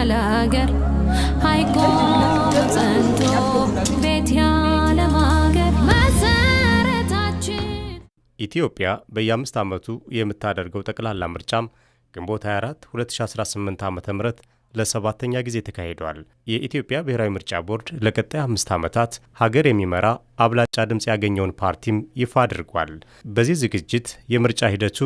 ያላገር ሃይቆም ጸንቶ ቤት ያለማገር መሰረታችን ኢትዮጵያ በየ5 ዓመቱ የምታደርገው ጠቅላላ ምርጫም ግንቦት 24 2018 ዓ.ም ለ7ኛ ጊዜ ተካሂዷል። የኢትዮጵያ ብሔራዊ ምርጫ ቦርድ ለቀጣይ 5 ዓመታት ሀገር የሚመራ አብላጫ ድምጽ ያገኘውን ፓርቲም ይፋ አድርጓል። በዚህ ዝግጅት የምርጫ ሂደቱ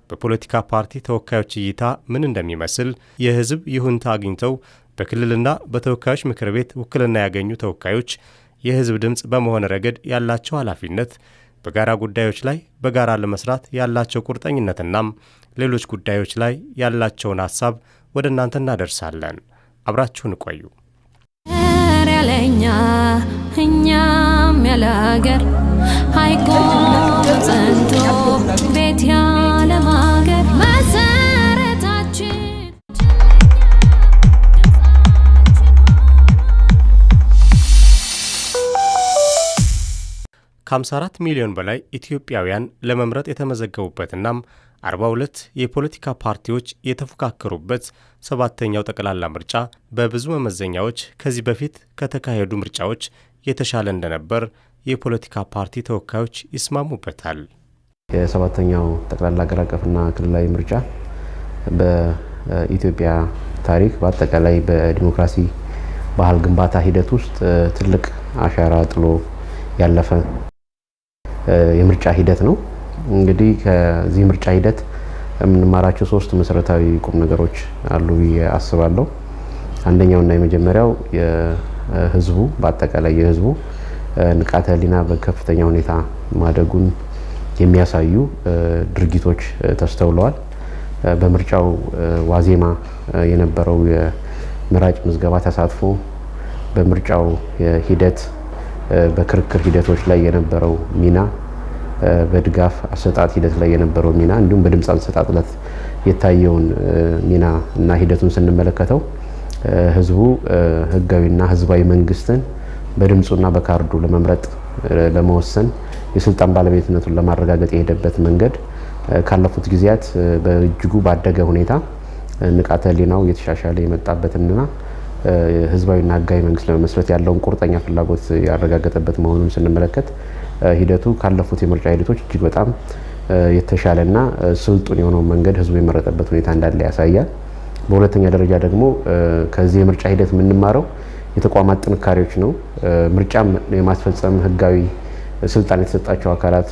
በፖለቲካ ፓርቲ ተወካዮች እይታ ምን እንደሚመስል፣ የህዝብ ይሁንታ አግኝተው በክልልና በተወካዮች ምክር ቤት ውክልና ያገኙ ተወካዮች የህዝብ ድምጽ በመሆን ረገድ ያላቸው ኃላፊነት፣ በጋራ ጉዳዮች ላይ በጋራ ለመስራት ያላቸው ቁርጠኝነትናም ሌሎች ጉዳዮች ላይ ያላቸውን ሐሳብ ወደ እናንተ እናደርሳለን። አብራችሁን ቆዩ። ያለኛ እኛም ያላገር ሃይቆም ጸንቶ ቤት ያለማገር መሰረታችን ከ54 ሚሊዮን በላይ ኢትዮጵያውያን ለመምረጥ የተመዘገቡበትናም 42 የፖለቲካ ፓርቲዎች የተፎካከሩበት 7ኛው ጠቅላላ ምርጫ በብዙ መመዘኛዎች ከዚህ በፊት ከተካሄዱ ምርጫዎች የተሻለ እንደነበር የፖለቲካ ፓርቲ ተወካዮች ይስማሙበታል። የ7ኛው ጠቅላላ ሀገር አቀፍና ክልላዊ ምርጫ በኢትዮጵያ ታሪክ በአጠቃላይ በዲሞክራሲ ባህል ግንባታ ሂደት ውስጥ ትልቅ አሻራ ጥሎ ያለፈ የምርጫ ሂደት ነው። እንግዲህ ከዚህ ምርጫ ሂደት የምንማራቸው 3 መሰረታዊ ቁም ነገሮች አሉ አስባለሁ። አንደኛውና የመጀመሪያው የህዝቡ በአጠቃላይ የህዝቡ ንቃተ ህሊና በከፍተኛ ሁኔታ ማደጉን የሚያሳዩ ድርጊቶች ተስተውለዋል። በምርጫው ዋዜማ የነበረው የመራጭ ምዝገባ ተሳትፎ፣ በምርጫው ሂደት በክርክር ሂደቶች ላይ የነበረው ሚና፣ በድጋፍ አሰጣጥ ሂደት ላይ የነበረው ሚና እንዲሁም በድምጽ አሰጣጥ ላይ የታየውን ሚና እና ሂደቱን ስንመለከተው ህዝቡ ህጋዊና ህዝባዊ መንግስትን በድምጹና በካርዱ ለመምረጥ ለመወሰን የስልጣን ባለቤትነቱን ለማረጋገጥ የሄደበት መንገድ ካለፉት ጊዜያት በእጅጉ ባደገ ሁኔታ ንቃተ ህሊናው የተሻሻለ የመጣበትና ህዝባዊና ህጋዊ መንግስት ለመመስረት ያለውን ቁርጠኛ ፍላጎት ያረጋገጠበት መሆኑን ስንመለከት ሂደቱ ካለፉት የምርጫ ሂደቶች እጅግ በጣም የተሻለና ስልጡን የሆነው መንገድ ህዝቡ የመረጠበት ሁኔታ እንዳለ ያሳያል። በሁለተኛ ደረጃ ደግሞ ከዚህ የምርጫ ሂደት የምንማረው የተቋማት ጥንካሬዎች ነው። ምርጫም የማስፈጸም ህጋዊ ስልጣን የተሰጣቸው አካላት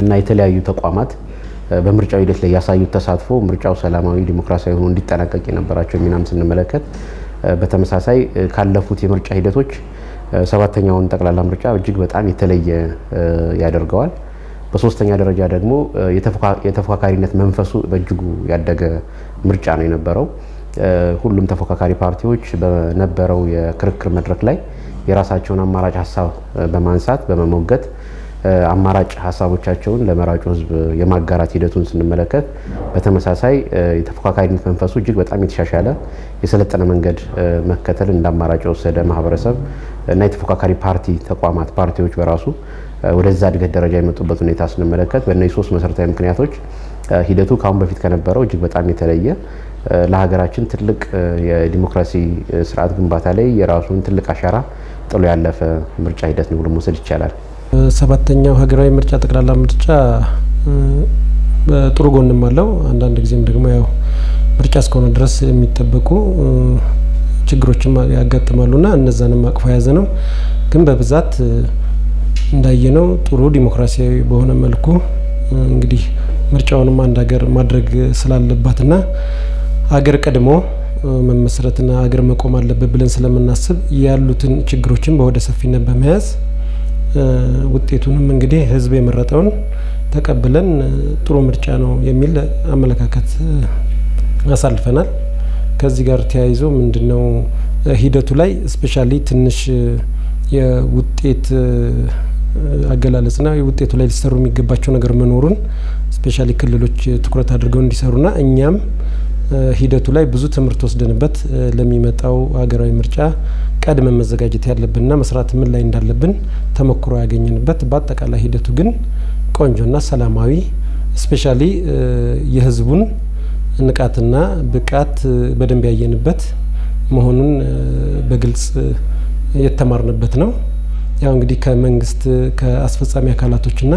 እና የተለያዩ ተቋማት በምርጫው ሂደት ላይ ያሳዩት ተሳትፎ ምርጫው ሰላማዊ ዲሞክራሲያዊ ሆኖ እንዲጠናቀቅ የነበራቸው ሚናም ስንመለከት በተመሳሳይ ካለፉት የምርጫ ሂደቶች 7ኛውን ጠቅላላ ምርጫ እጅግ በጣም የተለየ ያደርገዋል። በሶስተኛ ደረጃ ደግሞ የተፎካካሪነት መንፈሱ በእጅጉ ያደገ ምርጫ ነው የነበረው። ሁሉም ተፎካካሪ ፓርቲዎች በነበረው የክርክር መድረክ ላይ የራሳቸውን አማራጭ ሀሳብ በማንሳት በመሞገት አማራጭ ሀሳቦቻቸውን ለመራጩ ህዝብ የማጋራት ሂደቱን ስንመለከት በተመሳሳይ የተፎካካሪነት መንፈሱ እጅግ በጣም የተሻሻለ የሰለጠነ መንገድ መከተል እንዳማራጭ ወሰደ ማህበረሰብ እና የተፎካካሪ ፓርቲዎች በራሱ ወደዛ እድገት ደረጃ የመጡበት ሁኔታ ስንመለከት በእነዚህ 3 መሰረታዊ ምክንያቶች ሂደቱ ካሁን በፊት ከነበረው እጅግ በጣም የተለየ ለሀገራችን ትልቅ የዲሞክራሲ ስርዓት ግንባታ ላይ የራሱን ትልቅ አሻራ ጥሎ ያለፈ ምርጫ ሂደት ነው ብሎ መውሰድ ይቻላል። 7ኛው ሀገራዊ ምርጫ ጠቅላላ ምርጫ ጥሩ ጎንም አለው። አንዳንድ ጊዜም ደግሞ ያው ምርጫ እስከሆነ ድረስ የሚጠበቁ ችግሮችም ያጋጥማሉና እነዛንም አቅፎ የያዘ ነው። ግን በብዛት እንዳየነው ጥሩ ዲሞክራሲያዊ በሆነ መልኩ እንግዲህ ምርጫውንም አንድ ሀገር ማድረግ ስላለባትና ሀገር ቀድሞ መመስረትና ሀገር መቆም አለበት ብለን ስለምናስብ ያሉትን ችግሮችን በወደ ሰፊነት በመያዝ ውጤቱንም እንግዲህ ህዝብ የመረጠውን ተቀብለን ጥሩ ምርጫ ነው የሚል አመለካከት አሳልፈናል። ከዚህ ጋር ተያይዞ ምንድነው ሂደቱ ላይ ስፔሻሊ ትንሽ የውጤት አገላለጽና የውጤቱ ላይ ሊሰሩ የሚገባቸው ነገር መኖሩን ስፔሻሊ ክልሎች ትኩረት አድርገው እንዲሰሩና እኛም ሂደቱ ላይ ብዙ ትምህርት ወስደንበት ለሚመጣው ሀገራዊ ምርጫ ቀድመን መዘጋጀት ያለብንና መስራት ምን ላይ እንዳለብን ተመክሮ ያገኘንበት በአጠቃላይ ሂደቱ ግን ቆንጆና ሰላማዊ ስፔሻሊ የህዝቡን ንቃትና ብቃት በደንብ ያየንበት መሆኑን በግልጽ የተማርንበት ነው። ያው እንግዲህ ከመንግስት ከአስፈጻሚ አካላቶችና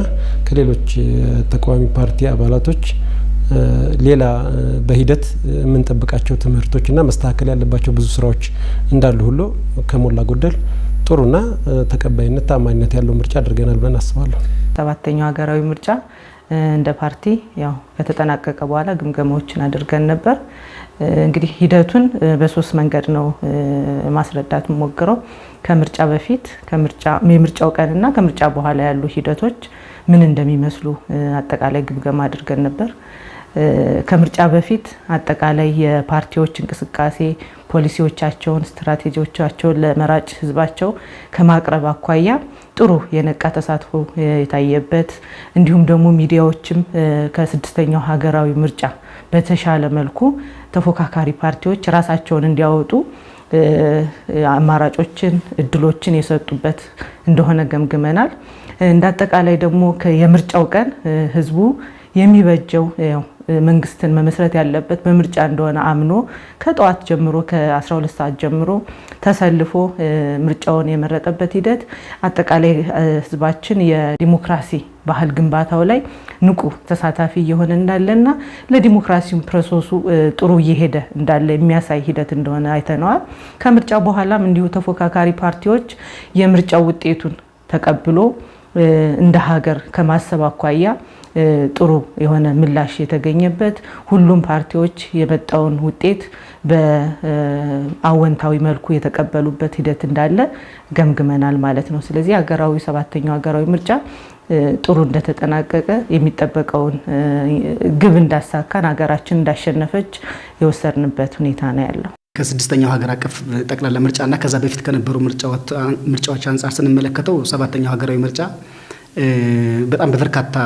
ከሌሎች ተቃዋሚ ፓርቲ አባላቶች ሌላ በሂደት የምንጠብቃቸው ትምህርቶችና መስተካከል ያለባቸው ብዙ ስራዎች እንዳሉ ሁሉ ከሞላ ጎደል ጥሩና ተቀባይነት ታማኝነት ያለው ምርጫ አድርገናል ብለን አስባለሁ። ሰባተኛው ሀገራዊ ምርጫ እንደ ፓርቲ ያው ከተጠናቀቀ በኋላ ግምገማዎችን አድርገን ነበር። እንግዲህ ሂደቱን በሶስት መንገድ ነው ማስረዳት ሞክረው። ከምርጫ በፊት የምርጫው ቀንና ከምርጫ በኋላ ያሉ ሂደቶች ምን እንደሚመስሉ አጠቃላይ ግምገማ አድርገን ነበር። ከምርጫ በፊት አጠቃላይ የፓርቲዎች እንቅስቃሴ ፖሊሲዎቻቸውን ስትራቴጂዎቻቸውን ለመራጭ ህዝባቸው ከማቅረብ አኳያ ጥሩ የነቃ ተሳትፎ የታየበት እንዲሁም ደግሞ ሚዲያዎችም ከስድስተኛው ሀገራዊ ምርጫ በተሻለ መልኩ ተፎካካሪ ፓርቲዎች ራሳቸውን እንዲያወጡ አማራጮችን እድሎችን የሰጡበት እንደሆነ ገምግመናል። እንዳጠቃላይ ደግሞ የምርጫው ቀን ህዝቡ የሚበጀው መንግስትን መመስረት ያለበት በምርጫ እንደሆነ አምኖ ከጠዋት ጀምሮ ከ12 ሰዓት ጀምሮ ተሰልፎ ምርጫውን የመረጠበት ሂደት አጠቃላይ ህዝባችን የዲሞክራሲ ባህል ግንባታው ላይ ንቁ ተሳታፊ እየሆነ እንዳለና ለዲሞክራሲው ፕሮሰሱ ጥሩ እየሄደ እንዳለ የሚያሳይ ሂደት እንደሆነ አይተነዋል። ከምርጫ በኋላም እንዲሁ ተፎካካሪ ፓርቲዎች የምርጫው ውጤቱን ተቀብሎ እንደ ሀገር ከማሰብ አኳያ ጥሩ የሆነ ምላሽ የተገኘበት ሁሉም ፓርቲዎች የመጣውን ውጤት በአወንታዊ መልኩ የተቀበሉበት ሂደት እንዳለ ገምግመናል ማለት ነው። ስለዚህ ሰባተኛው ሀገራዊ ምርጫ ጥሩ እንደተጠናቀቀ የሚጠበቀውን ግብ እንዳሳካን ሀገራችን እንዳሸነፈች የወሰድንበት ሁኔታ ነው ያለው። ከስድስተኛው ሀገር አቀፍ ጠቅላላ ምርጫና ከዛ በፊት ከነበሩ ምርጫዎች አንፃር ስንመለከተው ሰባተኛው ሀገራዊ ምርጫ በጣም በበርካታ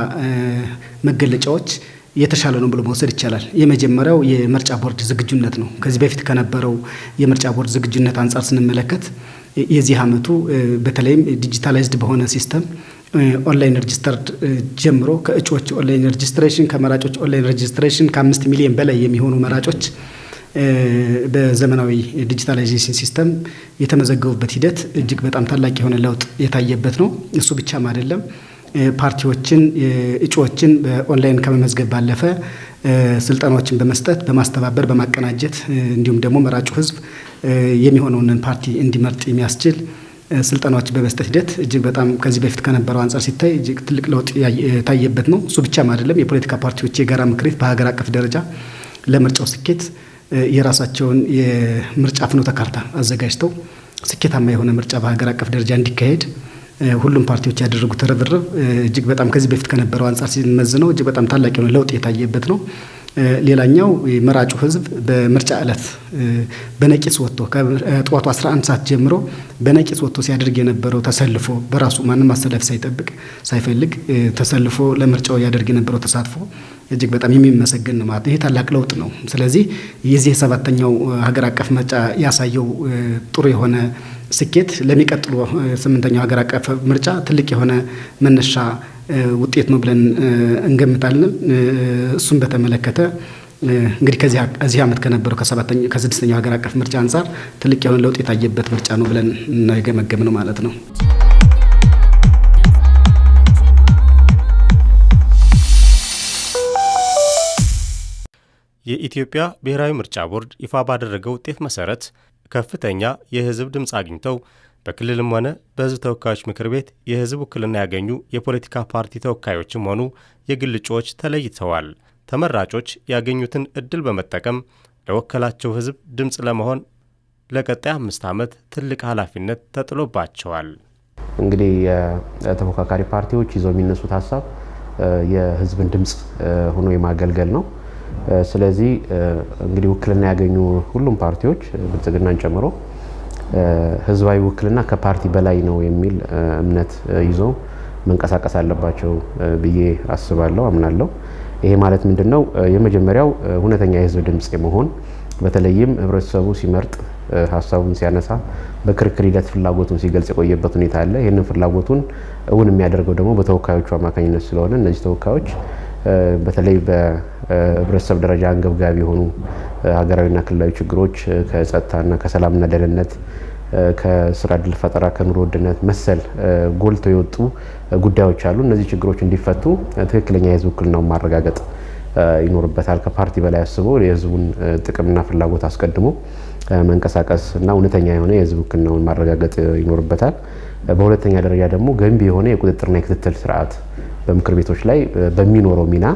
መገለጫዎች የተሻለ ነው ብሎ መውሰድ ይቻላል። የመጀመሪያው የምርጫ ቦርድ ዝግጁነት ነው። ከዚህ በፊት ከነበረው የምርጫ ቦርድ ዝግጁነት አንፃር ስንመለከት የዚህ ዓመቱ በተለይም ዲጂታላይዝድ በሆነ ሲስተም ኦንላይን ሬጂስተርድ ጀምሮ ከእጩዎች ኦንላይን ሬጂስትሬሽን ከመራጮች ኦንላይን ሬጂስትሬሽን ከ5 ሚሊዮን በላይ የሚሆኑ መራጮች በዘመናዊ ዲጂታላይዜሽን ሲስተም የተመዘገቡበት ሂደት እጅግ በጣም ታላቅ የሆነ ለውጥ የታየበት ነው። እሱ ብቻም አይደለም። ፓርቲዎችን እጩዎችን በኦንላይን ከመመዝገብ ባለፈ ስልጠናዎችን በመስጠት በማስተባበር በማቀናጀት እንዲሁም ደግሞ መራጩ ህዝብ የሚሆነውን ፓርቲ እንዲመርጥ የሚያስችል ስልጠናዎች በመስጠት ሂደት እጅግ በጣም ከዚህ በፊት ከነበረው አንፃር ሲታይ እጅግ ትልቅ ለውጥ የታየበት ነው። እሱ ብቻም አይደለም። የፖለቲካ ፓርቲዎች የጋራ ምክር ቤት በሀገር አቀፍ ደረጃ ለምርጫው ስኬት የራሳቸውን የምርጫ ፍኖተ ካርታ አዘጋጅተው ስኬታማ የሆነ ምርጫ በሀገር አቀፍ ደረጃ እንዲካሄድ ሁሉም ፓርቲዎች ያደረጉት ርብርብ እጅግ በጣም ከዚህ በፊት ከነበረው አንፃር ሲመዝነው እጅግ በጣም ታላቅ የሆነ ለውጥ የታየበት ነው። ሌላኛው መራጩ ህዝብ በምርጫ ዕለት በነቂስ ወጥቶ ከጠዋቱ 11 ሰዓት ጀምሮ በነቂስ ወጥቶ ሲያደርግ የነበረው ተሰልፎ በራሱ ማንም ማሰለፍ ሳይጠብቅ ሳይፈልግ ተሰልፎ ለምርጫው ያደርግ የነበረው ተሳትፎ እጅግ በጣም የሚመሰገን ነው ማለት ነው። ይሄ ታላቅ ለውጥ ነው። ስለዚህ የዚህ ሰባተኛው ሀገር አቀፍ ምርጫ ያሳየው ጥሩ የሆነ ስኬት ለሚቀጥሉ 8ኛው ሀገር አቀፍ ምርጫ ትልቅ የሆነ መነሻ ውጤት ነው ብለን እንገምታለን። እሱን በተመለከተ እንግዲህ ከዚህ ዓመት ከነበረው ከ6ኛው ሀገር አቀፍ ምርጫ አንፃር ትልቅ የሆነ ለውጥ የታየበት ምርጫ ነው ብለን ነው የገመገምነው ማለት ነው። የኢትዮጵያ ብሔራዊ ምርጫ ቦርድ ይፋ ባደረገው ውጤት መሰረት ከፍተኛ የህዝብ ድምፅ አግኝተው በክልልም ሆነ በህዝብ ተወካዮች ምክር ቤት የህዝብ ውክልና ያገኙ የፖለቲካ ፓርቲ ተወካዮችም ሆኑ የግል እጩዎች ተለይተዋል። ተመራጮች ያገኙትን እድል በመጠቀም ለወከላቸው ህዝብ ድምፅ ለመሆን ለቀጣይ 5 ዓመት ትልቅ ኃላፊነት ተጥሎባቸዋል። እንግዲህ የተፎካካሪ ፓርቲዎች ይዘው የሚነሱት ሀሳብ የህዝብን ድምፅ ሆኖ የማገልገል ነው። ስለዚህ እንግዲህ ውክልና ያገኙ ሁሉም ፓርቲዎች ብልጽግናን ጨምሮ ህዝባዊ ውክልና ከፓርቲ በላይ ነው የሚል እምነት ይዘው መንቀሳቀስ አለባቸው ብዬ አስባለሁ፣ አምናለሁ። ይሄ ማለት ምንድነው? የመጀመሪያው እውነተኛ የህዝብ ድምፅ የመሆን በተለይም ህብረተሰቡ ሲመርጥ ሀሳቡን ሲያነሳ በክርክር ሂደት ፍላጎቱን ሲገልጽ የቆየበት ሁኔታ አለ። ይህንን ፍላጎቱን እውን የሚያደርገው ደግሞ በተወካዮቹ አማካኝነት ስለሆነ እነዚህ ተወካዮች በተለይ በህብረተሰብ ደረጃ አንገብጋቢ የሆኑ ሀገራዊና ክልላዊ ችግሮች ከጸጥታና ከሰላምና ደህንነት፣ ከስራ ዕድል ፈጠራ፣ ከኑሮ ውድነት መሰል ጎልተው የወጡ ጉዳዮች አሉ። እነዚህ ችግሮች እንዲፈቱ ትክክለኛ የህዝብ ውክልናውን ማረጋገጥ ይኖርበታል። ከፓርቲ በላይ አስቦ የህዝቡን ጥቅምና ፍላጎት አስቀድሞ መንቀሳቀስ እና እውነተኛ የሆነ የህዝብ ውክልናውን ማረጋገጥ ይኖርበታል። በሁለተኛ ደረጃ ደግሞ ገንቢ የሆነ የቁጥጥርና የክትትል ስርዓት በምክር ቤቶች ላይ በሚኖረው ሚና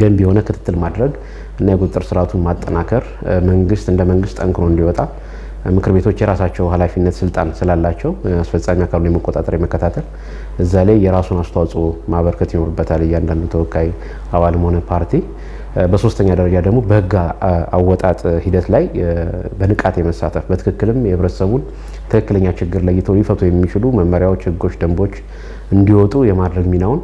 ገንቢ የሆነ ክትትል ማድረግ እና የቁጥጥር ስርዓቱን ማጠናከር፣ መንግስት እንደ መንግስት ጠንክሮ እንዲወጣ ምክር ቤቶች የራሳቸው ኃላፊነት ስልጣን ስላላቸው አስፈጻሚ አካሉን የመቆጣጠር የመከታተል እዛ ላይ የራሱን አስተዋጽኦ ማበርከት ይኖርበታል እያንዳንዱ ተወካይ አባልም ሆነ ፓርቲ። በሶስተኛ ደረጃ ደግሞ በህግ አወጣጥ ሂደት ላይ በንቃት የመሳተፍ በትክክልም የህብረተሰቡን ትክክለኛ ችግር ለይተው ሊፈቱ የሚችሉ መመሪያዎች፣ ህጎች፣ ደንቦች እንዲወጡ የማድረግ ሚናውን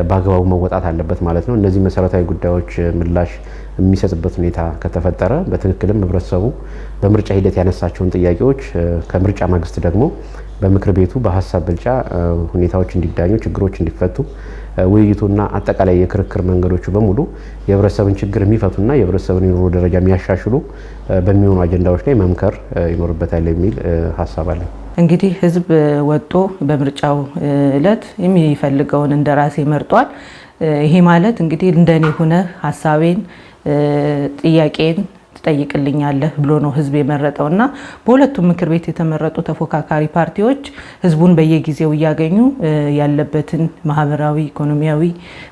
በአግባቡ መወጣት አለበት ማለት ነው። እነዚህ መሰረታዊ ጉዳዮች ምላሽ የሚሰጥበት ሁኔታ ከተፈጠረ በትክክልም ህብረተሰቡ በምርጫ ሂደት ያነሳቸውን ጥያቄዎች ከምርጫ ማግስት ደግሞ በምክር ቤቱ በሀሳብ ብልጫ ሁኔታዎች እንዲዳኙ፣ ችግሮች እንዲፈቱ፣ ውይይቱና አጠቃላይ የክርክር መንገዶቹ በሙሉ የህብረተሰብን ችግር የሚፈቱና የህብረተሰብን የኑሮ ደረጃ የሚያሻሽሉ በሚሆኑ አጀንዳዎች ላይ መምከር ይኖርበታል የሚል ሀሳብ አለ። እንግዲህ ህዝብ ወጥቶ በምርጫው እለት የሚፈልገውን እንደራሴ መርጧል። ይሄ ማለት እንግዲህ እንደኔ ሆነ ሀሳቤን ጥያቄን ትጠይቅልኛለህ ብሎ ነው ህዝብ የመረጠውና በሁለቱም ምክር ቤት የተመረጡ ተፎካካሪ ፓርቲዎች ህዝቡን በየጊዜው እያገኙ ያለበትን ማህበራዊ፣ ኢኮኖሚያዊ፣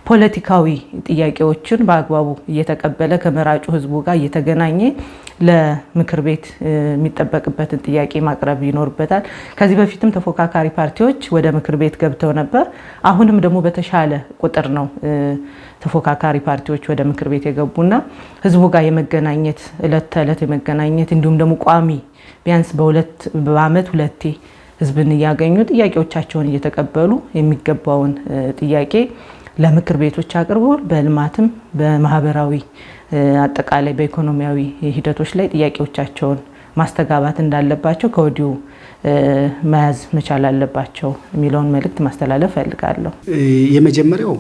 ፖለቲካዊ ጥያቄዎችን በአግባቡ እየተቀበለ ከመራጩ ህዝቡ ጋር እየተገናኘ ለምክር ቤት የሚጠበቅበትን ጥያቄ ማቅረብ ይኖርበታል። ከዚህ በፊትም ተፎካካሪ ፓርቲዎች ወደ ምክር ቤት ገብተው ነበር። አሁንም ደግሞ በተሻለ ቁጥር ነው ተፎካካሪ ፓርቲዎች ወደ ምክር ቤት የገቡና ህዝቡ ጋር የመገናኘት እለት ተእለት የመገናኘት እንዲሁም ደግሞ ቋሚ ቢያንስ በአመት ሁለቴ ህዝብን እያገኙ ጥያቄዎቻቸውን እየተቀበሉ የሚገባውን ጥያቄ ለምክር ቤቶች አቅርቦ በልማትም በማህበራዊ አጠቃላይ በኢኮኖሚያዊ ሂደቶች ላይ ጥያቄዎቻቸውን ማስተጋባት እንዳለባቸው ከወዲሁ መያዝ መቻል አለባቸው የሚለውን መልእክት ማስተላለፍ ፈልጋለሁ። የመጀመሪያው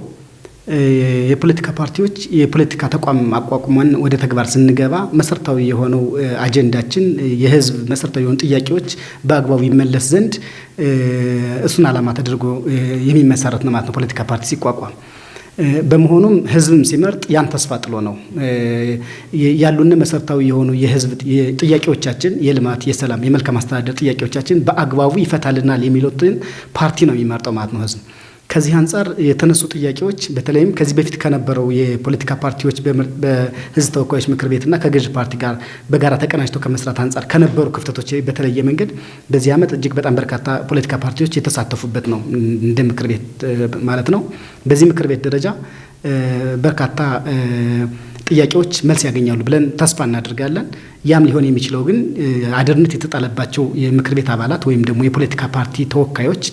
የፖለቲካ ፓርቲዎች የፖለቲካ ተቋም አቋቁመን ወደ ተግባር ስንገባ መሰረታዊ የሆነው አጀንዳችን የህዝብ መሰረታዊ የሆኑ ጥያቄዎች በአግባቡ ይመለስ ዘንድ እሱን ዓላማ ተደርጎ የሚመሰረት ነው ማለት ነው ፖለቲካ ፓርቲ ሲቋቋም። በመሆኑም ህዝብም ሲመርጥ ያን ተስፋ ጥሎ ነው ያሉን መሰረታዊ የሆኑ የህዝብ ጥያቄዎቻችን የልማት፣ የሰላም፣ የመልካም አስተዳደር ጥያቄዎቻችን በአግባቡ ይፈታልናል የሚሉትን ፓርቲ ነው የሚመርጠው ማለት ነው ህዝብ። ከዚህ አንጻር የተነሱ ጥያቄዎች በተለይም ከዚህ በፊት ከነበረው የፖለቲካ ፓርቲዎች በህዝብ ተወካዮች ምክር ቤትና ከገዥ ፓርቲ ጋር በጋራ ተቀናጅተው ከመስራት አንጻር ከነበሩ ክፍተቶች በተለየ መንገድ በዚህ ዓመት እጅግ በጣም በርካታ ፖለቲካ ፓርቲዎች የተሳተፉበት ነው እንደ ምክር ቤት ማለት ነው። በዚህ ምክር ቤት ደረጃ በርካታ ጥያቄዎች መልስ ያገኛሉ ብለን ተስፋ እናደርጋለን። ያም ሊሆን የሚችለው ግን አደርነት የተጣለባቸው የምክር ቤት አባላት ወይም ደግሞ የፖለቲካ ፓርቲ ተወካዮች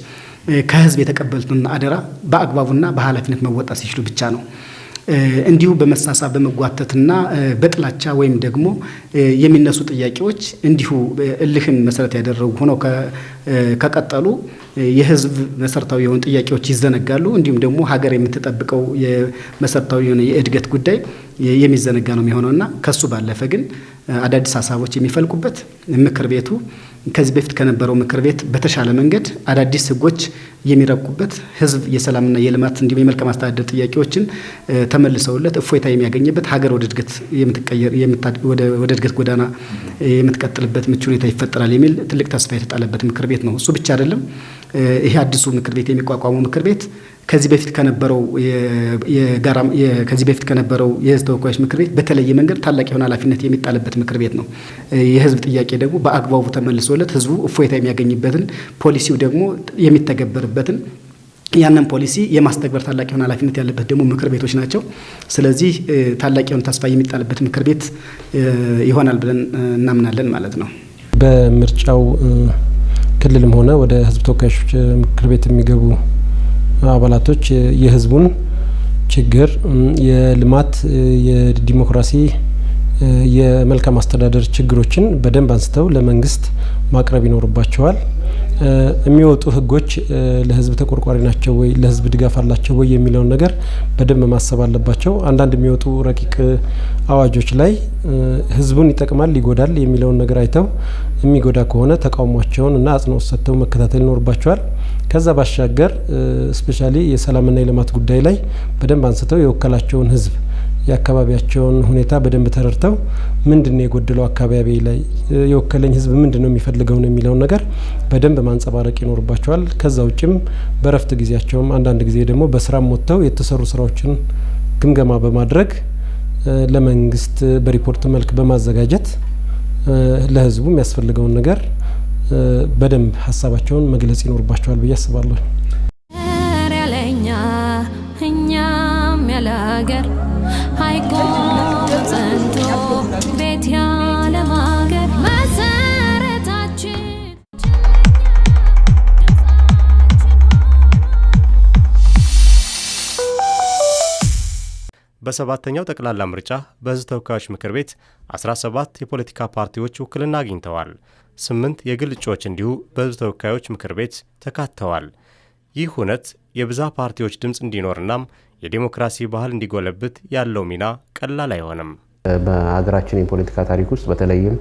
ከህዝብ የተቀበሉትን አደራ በአግባቡና በኃላፊነት መወጣት ሲችሉ ብቻ ነው። እንዲሁ በመሳሳብ በመጓተትና በጥላቻ ወይም ደግሞ የሚነሱ ጥያቄዎች እንዲሁ እልህን መሰረት ያደረጉ ሆነው ከቀጠሉ የህዝብ መሰረታዊ የሆኑ ጥያቄዎች ይዘነጋሉ። እንዲሁም ደግሞ ሀገር የምትጠብቀው የመሰረታዊ የሆነ የእድገት ጉዳይ የሚዘነጋ ነው የሚሆነውና ከሱ ባለፈ ግን አዳዲስ ሀሳቦች የሚፈልቁበት ምክር ቤቱ ከዚህ በፊት ከነበረው ምክር ቤት በተሻለ መንገድ አዳዲስ ህጎች የሚረቁበት ህዝብ የሰላምና የልማት እንዲሁም የመልካም አስተዳደር ጥያቄዎችን ተመልሰውለት እፎይታ የሚያገኝበት ሀገር ወደ እድገት ወደ እድገት ጎዳና የምትቀጥልበት ምቹ ሁኔታ ይፈጠራል የሚል ትልቅ ተስፋ የተጣለበት ምክር ቤት ነው። እሱ ብቻ አይደለም። ይሄ አዲሱ ምክር ቤት የሚቋቋመው ምክር ቤት ከዚህ በፊት ከነበረው የህዝብ ተወካዮች ምክር ቤት በተለየ መንገድ ታላቅ የሆነ ኃላፊነት የሚጣልበት ምክር ቤት ነው። የህዝብ ጥያቄ ደግሞ በአግባቡ ተመልሶለት ህዝቡ እፎይታ የሚያገኝበትን ፖሊሲው ደግሞ የሚተገበርበትን ያንን ፖሊሲ የማስተግበር ታላቅ የሆነ ኃላፊነት ያለበት ደግሞ ምክር ቤቶች ናቸው። ስለዚህ ታላቅ የሆነ ተስፋ የሚጣልበት ምክር ቤት ይሆናል ብለን እናምናለን ማለት ነው። በምርጫው ክልልም ሆነ ወደ ህዝብ ተወካዮች ምክር ቤት የሚገቡ አባላቶች የህዝቡን ችግር፣ የልማት፣ የዲሞክራሲ የመልካም አስተዳደር ችግሮችን በደንብ አንስተው ለመንግስት ማቅረብ ይኖርባቸዋል። የሚወጡ ህጎች ለህዝብ ተቆርቋሪ ናቸው ወይ ለህዝብ ድጋፍ አላቸው ወይ የሚለውን ነገር በደንብ ማሰብ አለባቸው። አንዳንድ የሚወጡ ረቂቅ አዋጆች ላይ ህዝቡን ይጠቅማል ይጎዳል የሚለውን ነገር አይተው የሚጎዳ ከሆነ ተቃውሟቸውን እና አጽንኦት ሰጥተው መከታተል ይኖርባቸዋል። ከዛ ባሻገር ስፔሻሊ የሰላምና የልማት ጉዳይ ላይ በደንብ አንስተው የወከላቸውን ህዝብ የአካባቢያቸውን ሁኔታ በደንብ ተረድተው ምንድነው የጎደለው አካባቢ ላይ የወከለኝ ህዝብ ምንድነው የሚፈልገው ነው የሚለውን ነገር በደንብ ማንጸባረቅ ይኖርባቸዋል። ከዛ ውጭም በረፍት ጊዜያቸውም አንዳንድ ጊዜ ደግሞ በስራም ወጥተው የተሰሩ ስራዎችን ግምገማ በማድረግ ለመንግስት በሪፖርት መልክ በማዘጋጀት ለህዝቡ የሚያስፈልገውን ነገር በደንብ ሀሳባቸውን መግለጽ ይኖርባቸዋል ብዬ አስባለሁ። ያለኛ እኛም ያለ ሀገር አይቆም ጸንቶ ቤት ያለ ማገር መሰረታችን በሰባተኛው ጠቅላላ ምርጫ በህዝብ ተወካዮች ምክር ቤት 17 የፖለቲካ ፓርቲዎች ውክልና አግኝተዋል። 8 የግል እጩዎች እንዲሁ በህዝብ ተወካዮች ምክር ቤት ተካተዋል። ይህ ሁነት የብዝሃ ፓርቲዎች ድምፅ እንዲኖርናም የዲሞክራሲ ባህል እንዲጎለብት ያለው ሚና ቀላል አይሆንም። በሀገራችን የፖለቲካ ታሪክ ውስጥ በተለይም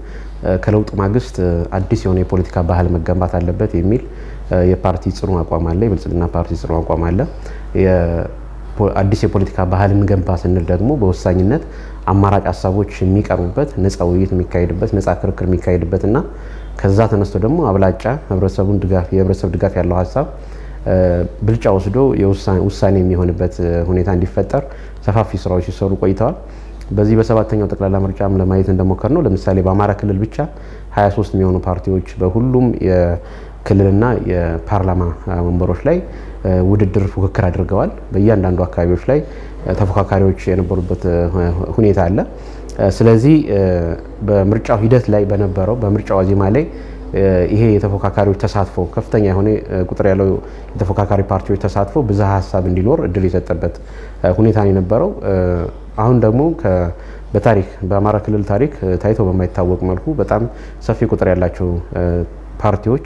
ከለውጥ ማግስት አዲስ የሆነ የፖለቲካ ባህል መገንባት አለበት የሚል የፓርቲ ጽኑ አቋም አለ። የብልጽግና ፓርቲ ጽኑ አቋም አለ። አዲስ የፖለቲካ ባህልን ገንባ ስንል ደግሞ በወሳኝነት አማራጭ ሀሳቦች የሚቀርቡበት፣ ነፃ ውይይት የሚካሄድበት፣ ነፃ ክርክር የሚካሄድበትና ከዛ ተነስቶ ደግሞ አብላጫ የህብረተሰብ ድጋፍ ያለው ሀሳብ ብልጫ ወስዶ ውሳኔ የሚሆንበት ሁኔታ እንዲፈጠር ሰፋፊ ስራዎች ሲሰሩ ቆይተዋል። በዚህ በሰባተኛው ጠቅላላ ምርጫም ለማየት እንደሞከር ነው ለምሳሌ በአማራ ክልል ብቻ 23 የሚሆኑ ፓርቲዎች በሁሉም የክልልና የፓርላማ ወንበሮች ላይ ውድድር ፉክክር አድርገዋል። በእያንዳንዱ አካባቢዎች ላይ ተፎካካሪዎች የነበሩበት ሁኔታ አለ። ስለዚህ በምርጫው ሂደት ላይ በነበረው በምርጫው ዋዜማ ላይ ይሄ የተፎካካሪዎች ተሳትፎ ከፍተኛ የሆነ ቁጥር ያለው የተፎካካሪ ፓርቲዎች ተሳትፎ ብዝሃ ሀሳብ እንዲኖር እድል የሰጠበት ሁኔታ ነው የነበረው። አሁን ደግሞ በታሪክ በአማራ ክልል ታሪክ ታይቶ በማይታወቅ መልኩ በጣም ሰፊ ቁጥር ያላቸው ፓርቲዎች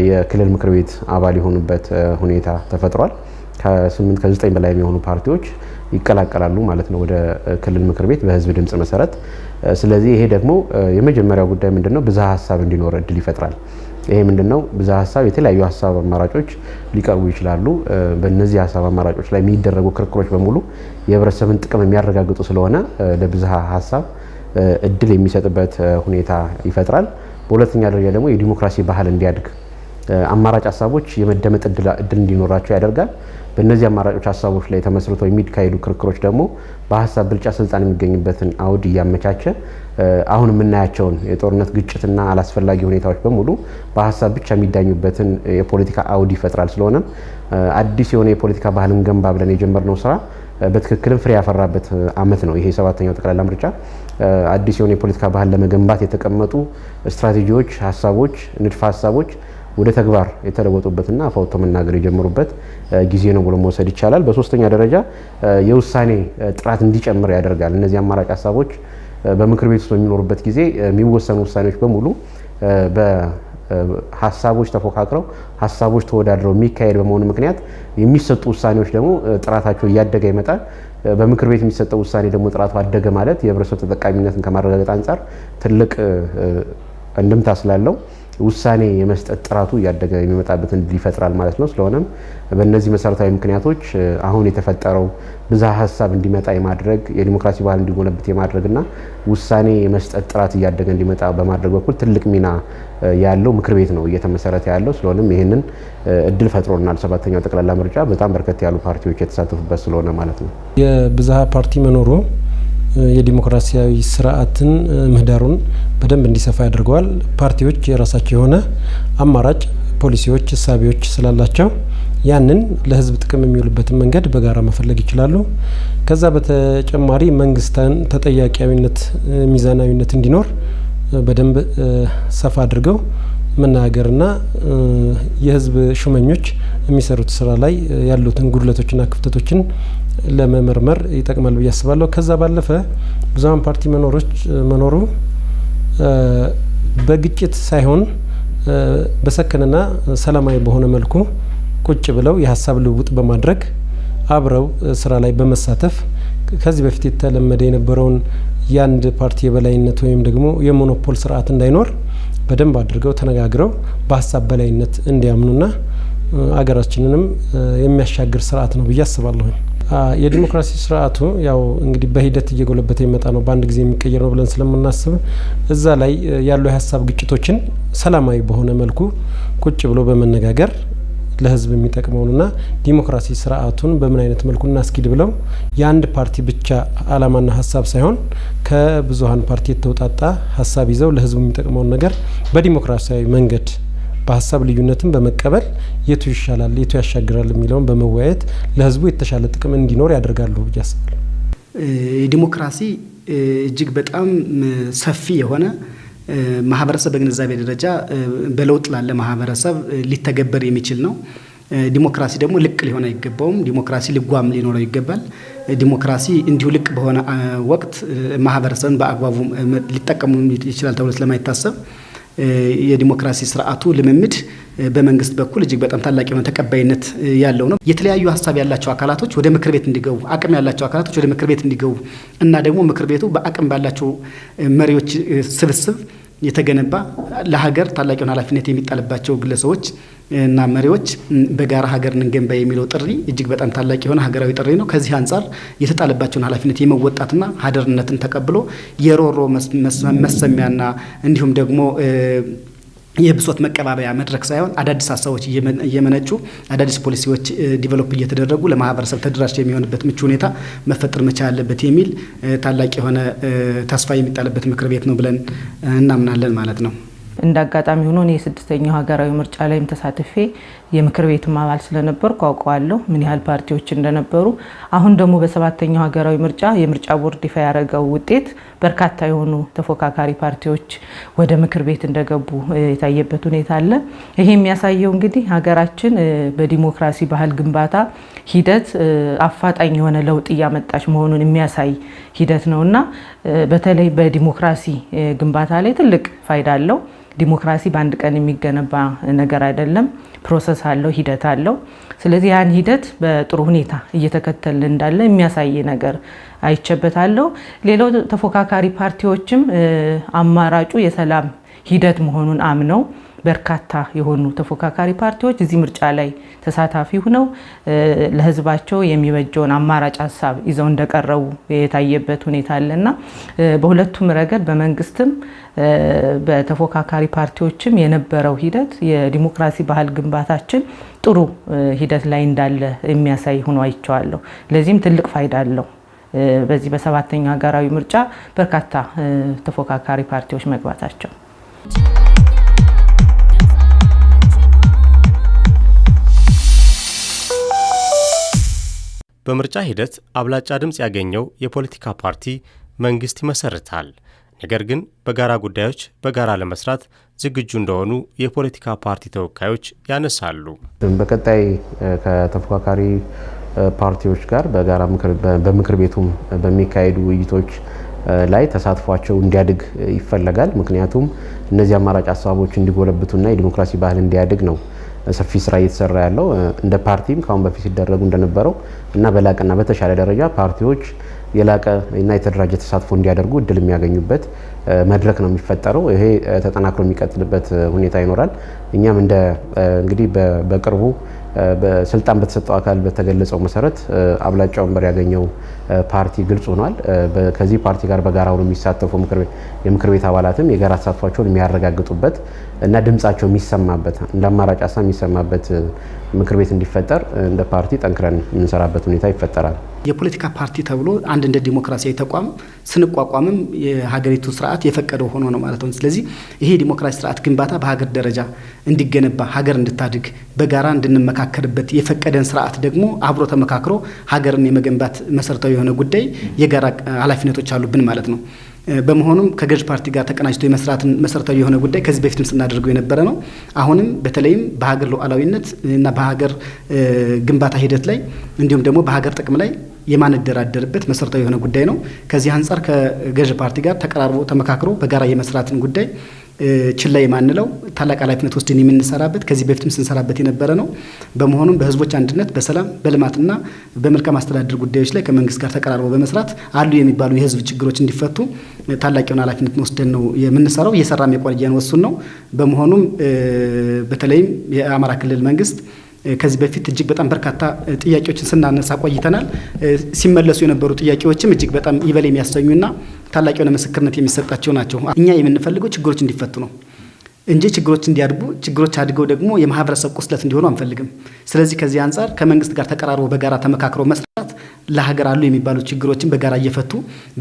የክልል ምክር ቤት አባል የሆኑበት ሁኔታ ተፈጥሯል። ከ8 ከ9 በላይ የሚሆኑ ፓርቲዎች ይቀላቀላሉ ማለት ነው ወደ ክልል ምክር ቤት በህዝብ ድምጽ መሰረት። ስለዚህ ይሄ ደግሞ የመጀመሪያው ጉዳይ ምንድነው ብዝሃ ሀሳብ እንዲኖር እድል ይፈጥራል። ይሄ ምንድነው ብዝሃ ሀሳብ የተለያዩ ሀሳብ አማራጮች ሊቀርቡ ይችላሉ። በእነዚህ ሀሳብ አማራጮች ላይ የሚደረጉ ክርክሮች በሙሉ የህብረተሰብን ጥቅም የሚያረጋግጡ ስለሆነ ለብዝሃ ሀሳብ እድል የሚሰጥበት ሁኔታ ይፈጥራል። በሁለተኛ ደረጃ ደግሞ የዲሞክራሲ ባህል እንዲያድግ አማራጭ ሀሳቦች የመደመጥ እድል እንዲኖራቸው ያደርጋል። በእነዚህ አማራጮች ሀሳቦች ላይ ተመስርተው የሚካሄዱ ክርክሮች ደግሞ በሀሳብ ብልጫ ስልጣን የሚገኝበትን አውድ እያመቻቸ አሁን የምናያቸውን የጦርነት ግጭትና አላስፈላጊ ሁኔታዎች በሙሉ በሀሳብ ብቻ የሚዳኙበትን የፖለቲካ አውድ ይፈጥራል። ስለሆነም አዲስ የሆነ የፖለቲካ ባህልን ገንባ ብለን የጀመርነው ስራ በትክክልም ፍሬ ያፈራበት አመት ነው። ይሄ ሰባተኛው ጠቅላላ ምርጫ አዲስ የሆነ የፖለቲካ ባህል ለመገንባት የተቀመጡ ስትራቴጂዎች፣ ሀሳቦች፣ ንድፈ ሀሳቦች ወደ ተግባር የተለወጡበትና አፋውቶ መናገር የጀመሩበት ጊዜ ነው ብሎ መውሰድ ይቻላል። በሶስተኛ ደረጃ የውሳኔ ጥራት እንዲጨምር ያደርጋል። እነዚህ አማራጭ ሀሳቦች በምክር ቤት ውስጥ በሚኖሩበት ጊዜ የሚወሰኑ ውሳኔዎች በሙሉ በሀሳቦች ተፎካክረው ሀሳቦች ተወዳድረው የሚካሄድ በመሆኑ ምክንያት የሚሰጡ ውሳኔዎች ደግሞ ጥራታቸው እያደገ ይመጣል። በምክር ቤት የሚሰጠው ውሳኔ ደግሞ ጥራቱ አደገ ማለት የህብረተሰብ ተጠቃሚነትን ከማረጋገጥ አንጻር ትልቅ እንድምታ ስላለው ውሳኔ የመስጠት ጥራቱ እያደገ የሚመጣበትን እድል ይፈጥራል ማለት ነው። ስለሆነም በእነዚህ መሰረታዊ ምክንያቶች አሁን የተፈጠረው ብዝሃ ሀሳብ እንዲመጣ የማድረግ የዲሞክራሲ ባህል እንዲጎለብት የማድረግና ውሳኔ የመስጠት ጥራት እያደገ እንዲመጣ በማድረግ በኩል ትልቅ ሚና ያለው ምክር ቤት ነው እየተመሰረተ ያለው። ስለሆነም ይህንን እድል ፈጥሮናል። ሰባተኛው ጠቅላላ ምርጫ በጣም በርከት ያሉ ፓርቲዎች የተሳተፉበት ስለሆነ ማለት ነው። የብዝሃ ፓርቲ መኖሩ የዲሞክራሲያዊ ስርዓትን ምህዳሩን በደንብ እንዲሰፋ ያደርገዋል። ፓርቲዎች የራሳቸው የሆነ አማራጭ ፖሊሲዎች፣ እሳቤዎች ስላላቸው ያንን ለህዝብ ጥቅም የሚውልበትን መንገድ በጋራ መፈለግ ይችላሉ። ከዛ በተጨማሪ መንግስትን ተጠያቂያዊነት፣ ሚዛናዊነት እንዲኖር በደንብ ሰፋ አድርገው መናገርና የህዝብ ሹመኞች የሚሰሩት ስራ ላይ ያሉትን ጉድለቶችና ክፍተቶችን ለመመርመር ይጠቅማል ብዬ አስባለሁ። ከዛ ባለፈ ብዙሃን ፓርቲ መኖሩ በግጭት ሳይሆን በሰከነና ሰላማዊ በሆነ መልኩ ቁጭ ብለው የሀሳብ ልውውጥ በማድረግ አብረው ስራ ላይ በመሳተፍ ከዚህ በፊት የተለመደ የነበረውን የአንድ ፓርቲ የበላይነት ወይም ደግሞ የሞኖፖል ስርዓት እንዳይኖር በደንብ አድርገው ተነጋግረው በሀሳብ በላይነት እንዲያምኑና አገራችንንም የሚያሻግር ስርዓት ነው ብዬ አስባለሁ። የዲሞክራሲ ስርዓቱ ያው እንግዲህ በሂደት እየጎለበተ ይመጣ ነው፣ በአንድ ጊዜ የሚቀየር ነው ብለን ስለምናስብ እዛ ላይ ያሉ የሀሳብ ግጭቶችን ሰላማዊ በሆነ መልኩ ቁጭ ብሎ በመነጋገር ለህዝብ የሚጠቅመውንና ዲሞክራሲ ስርዓቱን በምን አይነት መልኩ እናስኪድ ብለው የአንድ ፓርቲ ብቻ አላማና ሀሳብ ሳይሆን ከብዙሃን ፓርቲ የተውጣጣ ሀሳብ ይዘው ለህዝቡ የሚጠቅመውን ነገር በዲሞክራሲያዊ መንገድ በሀሳብ ልዩነትን በመቀበል የቱ ይሻላል የቱ ያሻግራል የሚለውን በመወያየት ለህዝቡ የተሻለ ጥቅም እንዲኖር ያደርጋሉ ብዬ አስባለሁ። ዲሞክራሲ እጅግ በጣም ሰፊ የሆነ ማህበረሰብ በግንዛቤ ደረጃ በለውጥ ላለ ማህበረሰብ ሊተገበር የሚችል ነው። ዲሞክራሲ ደግሞ ልቅ ሊሆን አይገባውም። ዲሞክራሲ ልጓም ሊኖረው ይገባል። ዲሞክራሲ እንዲሁ ልቅ በሆነ ወቅት ማህበረሰብን በአግባቡ ሊጠቀሙ ይችላል ተብሎ ስለማይታሰብ የዲሞክራሲ ስርዓቱ ልምምድ በመንግስት በኩል እጅግ በጣም ታላቅ የሆነ ተቀባይነት ያለው ነው። የተለያዩ ሀሳብ ያላቸው አካላቶች ወደ ምክር ቤት እንዲገቡ፣ አቅም ያላቸው አካላቶች ወደ ምክር ቤት እንዲገቡ እና ደግሞ ምክር ቤቱ በአቅም ባላቸው መሪዎች ስብስብ የተገነባ ለሀገር ታላቅ የሆነ ኃላፊነት የሚጣልባቸው ግለሰቦች እና መሪዎች በጋራ ሀገር እንገንባ የሚለው ጥሪ እጅግ በጣም ታላቅ የሆነ ሀገራዊ ጥሪ ነው። ከዚህ አንጻር የተጣለባቸውን ኃላፊነት የመወጣትና ሀደርነትን ተቀብሎ የሮሮ መሰሚያና እንዲሁም ደግሞ የብሶት መቀባበያ መድረክ ሳይሆን አዳዲስ ሀሳቦች እየመነጩ አዳዲስ ፖሊሲዎች ዲቨሎፕ እየተደረጉ ለማህበረሰብ ተደራሽ የሚሆንበት ምቹ ሁኔታ መፈጠር መቻል አለበት የሚል ታላቅ የሆነ ተስፋ የሚጣልበት ምክር ቤት ነው ብለን እናምናለን ማለት ነው። እንደ አጋጣሚ ሆኖ እኔ የስድስተኛው ሀገራዊ ምርጫ ላይም ተሳትፌ የምክር ቤት አባል ስለነበርኩ አውቀዋለሁ ምን ያህል ፓርቲዎች እንደነበሩ። አሁን ደግሞ በሰባተኛው ሀገራዊ ምርጫ የምርጫ ቦርድ ይፋ ያደረገው ውጤት በርካታ የሆኑ ተፎካካሪ ፓርቲዎች ወደ ምክር ቤት እንደገቡ የታየበት ሁኔታ አለ። ይሄ የሚያሳየው እንግዲህ ሀገራችን በዲሞክራሲ ባህል ግንባታ ሂደት አፋጣኝ የሆነ ለውጥ እያመጣች መሆኑን የሚያሳይ ሂደት ነውና በተለይ በዲሞክራሲ ግንባታ ላይ ትልቅ ፋይዳ አለው። ዲሞክራሲ በአንድ ቀን የሚገነባ ነገር አይደለም። ፕሮሰስ አለው፣ ሂደት አለው። ስለዚህ ያን ሂደት በጥሩ ሁኔታ እየተከተልን እንዳለ የሚያሳይ ነገር አይቼበታለሁ። ሌላው ተፎካካሪ ፓርቲዎችም አማራጩ የሰላም ሂደት መሆኑን አምነው በርካታ የሆኑ ተፎካካሪ ፓርቲዎች እዚህ ምርጫ ላይ ተሳታፊ ሆነው ለህዝባቸው የሚበጀውን አማራጭ ሀሳብ ይዘው እንደቀረቡ የታየበት ሁኔታ አለና በሁለቱም ረገድ በመንግስትም በተፎካካሪ ፓርቲዎችም የነበረው ሂደት የዲሞክራሲ ባህል ግንባታችን ጥሩ ሂደት ላይ እንዳለ የሚያሳይ ሆኖ አይቼዋለሁ። ለዚህም ትልቅ ፋይዳ አለው። በዚህ በሰባተኛው ሀገራዊ ምርጫ በርካታ ተፎካካሪ ፓርቲዎች መግባታቸው በምርጫ ሂደት አብላጫ ድምፅ ያገኘው የፖለቲካ ፓርቲ መንግስት ይመሰርታል። ነገር ግን በጋራ ጉዳዮች በጋራ ለመስራት ዝግጁ እንደሆኑ የፖለቲካ ፓርቲ ተወካዮች ያነሳሉ። በቀጣይ ከተፎካካሪ ፓርቲዎች ጋር በጋራ በምክር ቤቱም በሚካሄዱ ውይይቶች ላይ ተሳትፏቸው እንዲያድግ ይፈለጋል። ምክንያቱም እነዚህ አማራጭ ሀሳቦች እንዲጎለብቱና የዲሞክራሲ ባህል እንዲያድግ ነው ሰፊ ስራ እየተሰራ ያለው። እንደ ፓርቲም ካሁን በፊት ሲደረጉ እንደነበረው እና በላቀና በተሻለ ደረጃ ፓርቲዎች የላቀ እና የተደራጀ ተሳትፎ እንዲያደርጉ እድል የሚያገኙበት መድረክ ነው የሚፈጠረው። ይሄ ተጠናክሮ የሚቀጥልበት ሁኔታ ይኖራል። እኛም እንግዲህ በቅርቡ በስልጣን በተሰጠው አካል በተገለጸው መሰረት አብላጫ ወንበር ያገኘው ፓርቲ ግልጽ ሆኗል። ከዚህ ፓርቲ ጋር በጋራ ሆነው የሚሳተፉ የምክር ቤት አባላትም የጋራ ተሳትፏቸውን የሚያረጋግጡበት እና ድምጻቸው የሚሰማበት እንደ አማራጭ ሀሳብ የሚሰማበት ምክር ቤት እንዲፈጠር እንደ ፓርቲ ጠንክረን የምንሰራበት ሁኔታ ይፈጠራል። የፖለቲካ ፓርቲ ተብሎ አንድ እንደ ዲሞክራሲያዊ ተቋም ስንቋቋምም የሀገሪቱ ስርዓት የፈቀደው ሆኖ ነው ማለት ነው። ስለዚህ ይሄ ዲሞክራሲ ስርዓት ግንባታ በሀገር ደረጃ እንዲገነባ ሀገር እንድታድግ በጋራ እንድንመካከርበት የፈቀደን ስርዓት ደግሞ አብሮ ተመካክሮ ሀገርን የመገንባት መሰረታዊ የሆነ ጉዳይ የጋራ ኃላፊነቶች አሉብን ማለት ነው። በመሆኑም ከገዥ ፓርቲ ጋር ተቀናጅቶ የመስራትን መሰረታዊ የሆነ ጉዳይ ከዚህ በፊትም ስናደርገው የነበረ ነው። አሁንም በተለይም በሀገር ሉዓላዊነት እና በሀገር ግንባታ ሂደት ላይ እንዲሁም ደግሞ በሀገር ጥቅም ላይ የማንደራደርበት መሰረታዊ የሆነ ጉዳይ ነው። ከዚህ አንጻር ከገዥ ፓርቲ ጋር ተቀራርቦ ተመካክሮ በጋራ የመስራትን ጉዳይ ችላ የማንለው ታላቅ ኃላፊነት ወስደን የምንሰራበት ከዚህ በፊትም ስንሰራበት የነበረ ነው። በመሆኑም በህዝቦች አንድነት፣ በሰላም፣ በልማትና በመልካም አስተዳደር ጉዳዮች ላይ ከመንግስት ጋር ተቀራርቦ በመስራት አሉ የሚባሉ የህዝብ ችግሮች እንዲፈቱ ታላቅ የሆነ ኃላፊነት ወስደን ነው የምንሰራው። እየሰራም የቆየን ወሱን ነው። በመሆኑም በተለይም የአማራ ክልል መንግስት ከዚህ በፊት እጅግ በጣም በርካታ ጥያቄዎችን ስናነሳ ቆይተናል። ሲመለሱ የነበሩ ጥያቄዎችም እጅግ በጣም ይበል የሚያሰኙና ታላቅ የሆነ ምስክርነት የሚሰጣቸው ናቸው። እኛ የምንፈልገው ችግሮች እንዲፈቱ ነው እንጂ ችግሮች እንዲያድጉ፣ ችግሮች አድገው ደግሞ የማህበረሰብ ቁስለት እንዲሆኑ አንፈልግም። ስለዚህ ከዚህ አንጻር ከመንግስት ጋር ተቀራርቦ በጋራ ተመካክሮ መስራት ለሀገር አሉ የሚባሉ ችግሮችን በጋራ እየፈቱ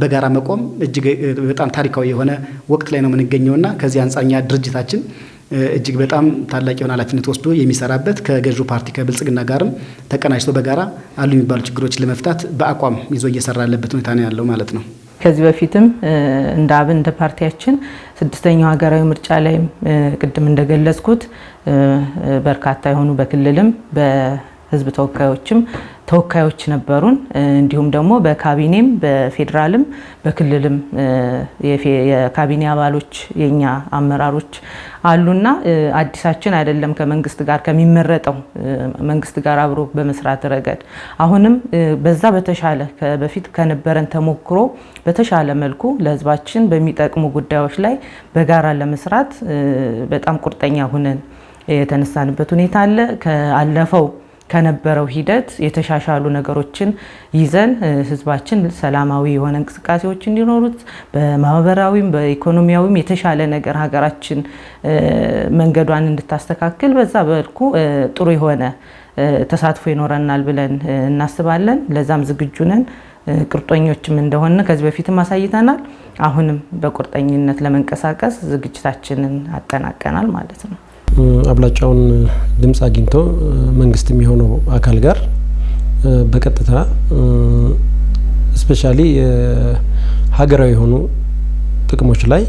በጋራ መቆም እጅግ በጣም ታሪካዊ የሆነ ወቅት ላይ ነው የምንገኘውና ከዚህ አንጻር እኛ ድርጅታችን እጅግ በጣም ታላቅ የሆነ ኃላፊነት ወስዶ የሚሰራበት ከገዢው ፓርቲ ከብልጽግና ጋርም ተቀናጅቶ በጋራ አሉ የሚባሉ ችግሮችን ለመፍታት በአቋም ይዞ እየሰራ ያለበት ሁኔታ ነው ያለው ማለት ነው። ከዚህ በፊትም እንደ አብን እንደ ፓርቲያችን 6ኛው ሀገራዊ ምርጫ ላይም ቅድም እንደገለጽኩት በርካታ የሆኑ በክልልም በህዝብ ተወካዮችም ተወካዮች ነበሩን። እንዲሁም ደግሞ በካቢኔም በፌዴራልም በክልልም የካቢኔ አባሎች የኛ አመራሮች አሉና አዲሳችን አይደለም። ከመንግስት ጋር ከሚመረጠው መንግስት ጋር አብሮ በመስራት ረገድ አሁንም በዛ በተሻለ በፊት ከነበረን ተሞክሮ በተሻለ መልኩ ለህዝባችን በሚጠቅሙ ጉዳዮች ላይ በጋራ ለመስራት በጣም ቁርጠኛ ሆነን የተነሳንበት ሁኔታ አለ። ከአለፈው ከነበረው ሂደት የተሻሻሉ ነገሮችን ይዘን ህዝባችን ሰላማዊ የሆነ እንቅስቃሴዎች እንዲኖሩት በማህበራዊም በኢኮኖሚያዊም የተሻለ ነገር ሀገራችን መንገዷን እንድታስተካክል በዛ በልኩ ጥሩ የሆነ ተሳትፎ ይኖረናል ብለን እናስባለን። ለዛም ዝግጁ ነን። ቁርጠኞችም እንደሆነ ከዚህ በፊትም አሳይተናል። አሁንም በቁርጠኝነት ለመንቀሳቀስ ዝግጅታችንን አጠናቀናል ማለት ነው። አብላጫውን ድምጽ አግኝቶ መንግስት የሚሆነው አካል ጋር በቀጥታ ስፔሻሊ ሀገራዊ የሆኑ ጥቅሞች ላይ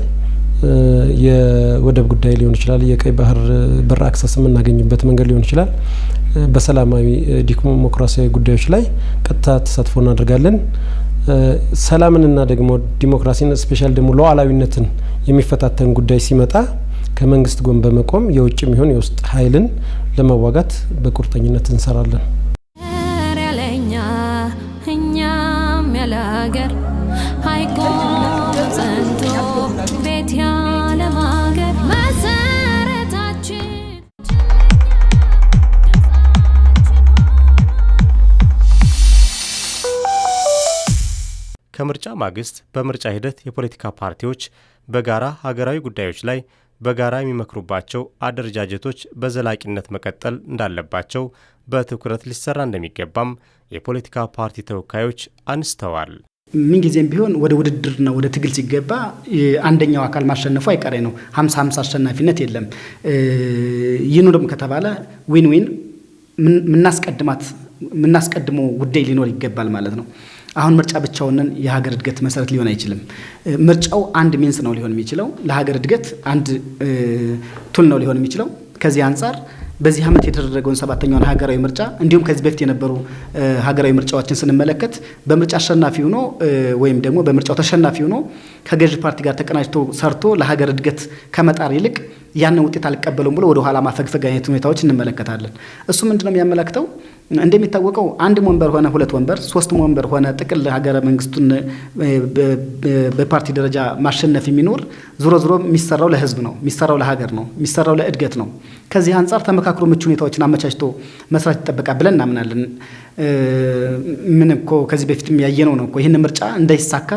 የወደብ ጉዳይ ሊሆን ይችላል፣ የቀይ ባህር በር አክሰስ የምናገኝበት መንገድ ሊሆን ይችላል። በሰላማዊ ዲሞክራሲያዊ ጉዳዮች ላይ ቀጥታ ተሳትፎ እናደርጋለን። ሰላምንና ደግሞ ዲሞክራሲን ስፔሻሊ ደግሞ ሉዓላዊነትን የሚፈታተን ጉዳይ ሲመጣ ከመንግስት ጎን በመቆም የውጭም ይሁን የውስጥ ኃይልን ለመዋጋት በቁርጠኝነት እንሰራለን። ያለኛ እኛም ያለ ሀገር አይቆም ጸንቶ ቤት ያለ ማገር መሰረታችን። ከምርጫ ማግስት በምርጫ ሂደት የፖለቲካ ፓርቲዎች በጋራ ሀገራዊ ጉዳዮች ላይ በጋራ የሚመክሩባቸው አደረጃጀቶች በዘላቂነት መቀጠል እንዳለባቸው በትኩረት ሊሰራ እንደሚገባም የፖለቲካ ፓርቲ ተወካዮች አንስተዋል። ምንጊዜም ቢሆን ወደ ውድድርና ወደ ትግል ሲገባ አንደኛው አካል ማሸነፉ አይቀሬ ነው። 50-50 አሸናፊነት የለም። ይኑርም ከተባለ ዊን ዊን ምናስቀድመው ጉዳይ ሊኖር ይገባል ማለት ነው። አሁን ምርጫ ብቻውን የሀገር እድገት መሰረት ሊሆን አይችልም። ምርጫው አንድ ሚንስ ነው ሊሆን የሚችለው፣ ለሀገር እድገት አንድ ቱል ነው ሊሆን የሚችለው። ከዚህ አንጻር በዚህ ዓመት የተደረገውን 7ኛውን ሀገራዊ ምርጫ እንዲሁም ከዚህ በፊት የነበሩ ሀገራዊ ምርጫዎችን ስንመለከት በምርጫ አሸናፊ ሆኖ ወይም ደግሞ በምርጫው ተሸናፊ ሆኖ ከገዢ ፓርቲ ጋር ተቀናጅቶ ሰርቶ ለሀገር እድገት ከመጣር ይልቅ ያንን ውጤት አልቀበሉም ብሎ ወደ ኋላ ማፈግፈግ አይነት ሁኔታዎች እንመለከታለን። እሱ ምንድነው የሚያመለክተው? እንደሚታወቀው አንድ ወንበር ሆነ 2 ወንበር 3 ወንበር ሆነ ጥቅል ሀገረ መንግስቱን በፓርቲ ደረጃ ማሸነፍ የሚኖር ዞሮ የሚሰራው ለህዝብ ነው፣ የሚሰራው ለሀገር ነው፣ የሚሰራው ለእድገት ነው። ከዚህ አንጻር ተመካክሮ ምቹ ሁኔታዎችን አመቻችቶ መስራት ይጠበቃል ብለን እናምናለን። ምን እኮ ከዚህ በፊትም ያየነው ነው እኮ ይህን ምርጫ እንዳይሳካ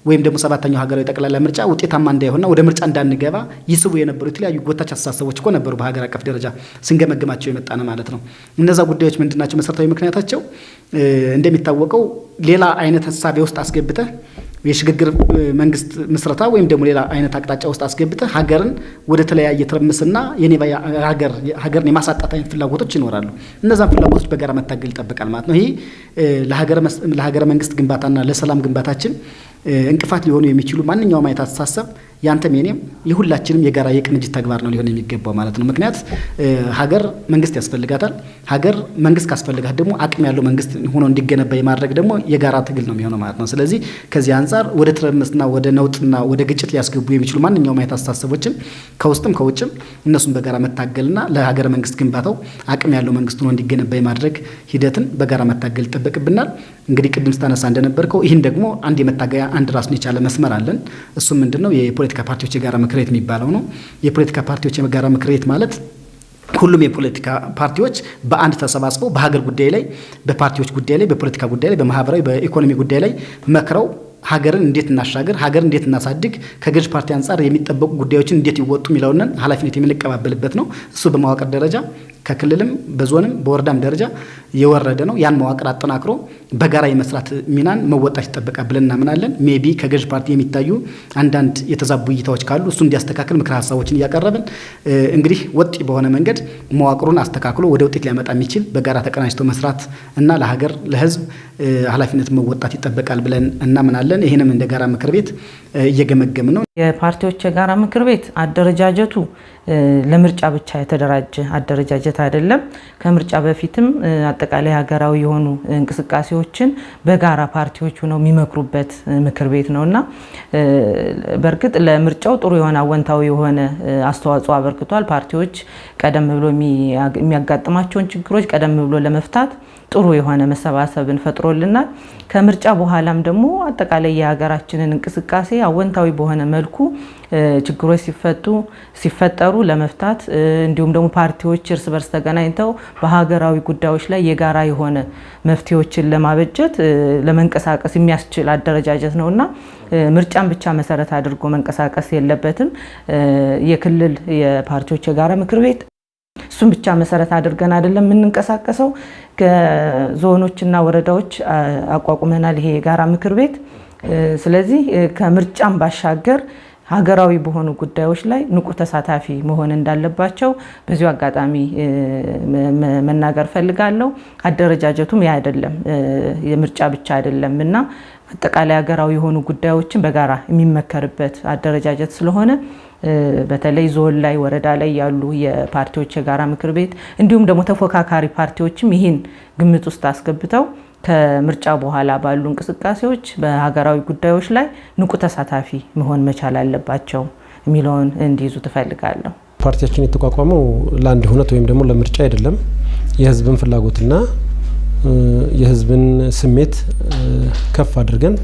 ወይም ደግሞ 7ኛው ሀገራዊ ጠቅላላ ምርጫ ውጤታማ እንዳይሆንና ወደ ምርጫ እንዳንገባ ይስቡ የነበሩ የተለያዩ ጎታች አስተሳሰቦች እኮ ነበሩ። በሀገር አቀፍ ደረጃ ስንገመግማቸው የመጣነ ማለት ነው። እነዛ ጉዳዮች ምንድናቸው? መሰረታዊ ምክንያታቸው እንደሚታወቀው ሌላ አይነት ሀሳብ ውስጥ አስገብተህ የሽግግር መንግስት ምስረታ ወይም ደግሞ ሌላ አይነት አቅጣጫ ውስጥ አስገብተህ ሀገርን ወደ ተለያየ ትርምስና የኔባ ሀገርን የማሳጣት አይነት ፍላጎቶች ይኖራሉ። እነዛን ፍላጎቶች በጋራ መታገል ይጠበቃል ማለት ነው። ይሄ ለሀገረ መንግስት ግንባታና ለሰላም ግንባታችን እንቅፋት ሊሆኑ የሚችሉ ማንኛውም አይነት አስተሳሰብ ያንተም የኔም የሁላችንም የጋራ የቅንጅት ተግባር ነው ሊሆን የሚገባው ማለት ነው። ምክንያት ሀገር መንግስት ያስፈልጋታል። ሀገር መንግስት ካስፈልጋት ደግሞ አቅም ያለው መንግስት ሆኖ እንዲገነባ የማድረግ ደግሞ የጋራ ትግል ነው የሚሆነው ማለት ነው። ስለዚህ ከዚህ አንጻር ወደ ትርምስና ወደ ነውጥና ወደ ግጭት ሊያስገቡ የሚችሉ ማንኛውም አይነት አስተሳሰቦችን ከውስጥም ከውጭም እነሱን በጋራ መታገልና ለሀገረ መንግስት ግንባታው አቅም ያለው መንግስት ሆኖ እንዲገነባ የማድረግ ሂደትን በጋራ መታገል ይጠበቅብናል። እንግዲህ ቅድም ስታነሳ እንደነበርከው ይህን ደግሞ አንድ የመታገያ አንድ ራሱን የቻለ መስመር አለን። እሱም ምንድነው? የፖለቲካ ፓርቲዎች የጋራ ምክር ቤት የሚባለው ነው። የፖለቲካ ፓርቲዎች የጋራ ምክር ቤት ማለት ሁሉም የፖለቲካ ፓርቲዎች በአንድ ተሰባስበው በሀገር ጉዳይ ላይ፣ በፓርቲዎች ጉዳይ ላይ፣ በፖለቲካ ጉዳይ ላይ፣ በማህበራዊ በኢኮኖሚ ጉዳይ ላይ መክረው ሀገርን እንዴት እናሻገር፣ ሀገርን እንዴት እናሳድግ፣ ከገዥ ፓርቲ አንጻር የሚጠበቁ ጉዳዮችን እንዴት ይወጡ የሚለውን ኃላፊነት የምንቀባበልበት ነው። እሱ በመዋቅር ደረጃ ከክልልም በዞንም በወረዳም ደረጃ የወረደ ነው። ያን መዋቅር አጠናክሮ በጋራ የመስራት ሚናን መወጣት ይጠበቃል ብለን እናምናለን። ሜቢ ከገዥ ፓርቲ የሚታዩ አንዳንድ የተዛቡ እይታዎች ካሉ እሱ እንዲያስተካክል ምክረ ሀሳቦችን እያቀረብን እንግዲህ ወጥ በሆነ መንገድ መዋቅሩን አስተካክሎ ወደ ውጤት ሊያመጣ የሚችል በጋራ ተቀናጅቶ መስራት እና ለሀገር ለሕዝብ ኃላፊነት መወጣት ይጠበቃል ብለን እናምናለን። ይህንም እንደ ጋራ ምክር ቤት እየገመገም ነው። የፓርቲዎች የጋራ ምክር ቤት አደረጃጀቱ ለምርጫ ብቻ የተደራጀ አደረጃጀት አይደለም። ከምርጫ በፊትም አጠቃላይ ሀገራዊ የሆኑ እንቅስቃሴዎችን በጋራ ፓርቲዎች ሆነው የሚመክሩበት ምክር ቤት ነውና በእርግጥ ለምርጫው ጥሩ የሆነ አወንታዊ የሆነ አስተዋጽኦ አበርክቷል። ፓርቲዎች ቀደም ብሎ የሚያጋጥማቸውን ችግሮች ቀደም ብሎ ለመፍታት ጥሩ የሆነ መሰባሰብን ፈጥሮልናል። ከምርጫ በኋላም ደግሞ አጠቃላይ የሀገራችንን እንቅስቃሴ አወንታዊ በሆነ መልኩ ችግሮች ሲፈጠሩ ለመፍታት እንዲሁም ደግሞ ፓርቲዎች እርስ በርስ ተገናኝተው በሀገራዊ ጉዳዮች ላይ የጋራ የሆነ መፍትሄዎችን ለማበጀት ለመንቀሳቀስ የሚያስችል አደረጃጀት ነውና ምርጫን ብቻ መሰረት አድርጎ መንቀሳቀስ የለበትም። የክልል የፓርቲዎች የጋራ ምክር ቤት እሱን ብቻ መሰረት አድርገን አይደለም የምንንቀሳቀሰው። ከዞኖችና ወረዳዎች አቋቁመናል ይሄ የጋራ ምክር ቤት። ስለዚህ ከምርጫም ባሻገር ሀገራዊ በሆኑ ጉዳዮች ላይ ንቁ ተሳታፊ መሆን እንዳለባቸው በዚሁ አጋጣሚ መናገር ፈልጋለሁ። አደረጃጀቱም ያ አይደለም የምርጫ ብቻ አይደለም እና አጠቃላይ ሀገራዊ የሆኑ ጉዳዮችን በጋራ የሚመከርበት አደረጃጀት ስለሆነ በተለይ ዞን ላይ ወረዳ ላይ ያሉ የፓርቲዎች የጋራ ምክር ቤት እንዲሁም ደግሞ ተፎካካሪ ፓርቲዎችም ይህን ግምት ውስጥ አስገብተው ከምርጫ በኋላ ባሉ እንቅስቃሴዎች በሀገራዊ ጉዳዮች ላይ ንቁ ተሳታፊ መሆን መቻል አለባቸው የሚለውን እንዲይዙ ትፈልጋለሁ። ፓርቲያችን የተቋቋመው ለአንድ ሁነት ወይም ደግሞ ለምርጫ አይደለም። የህዝብን ፍላጎትና የህዝብን ስሜት ከፍ አድርገን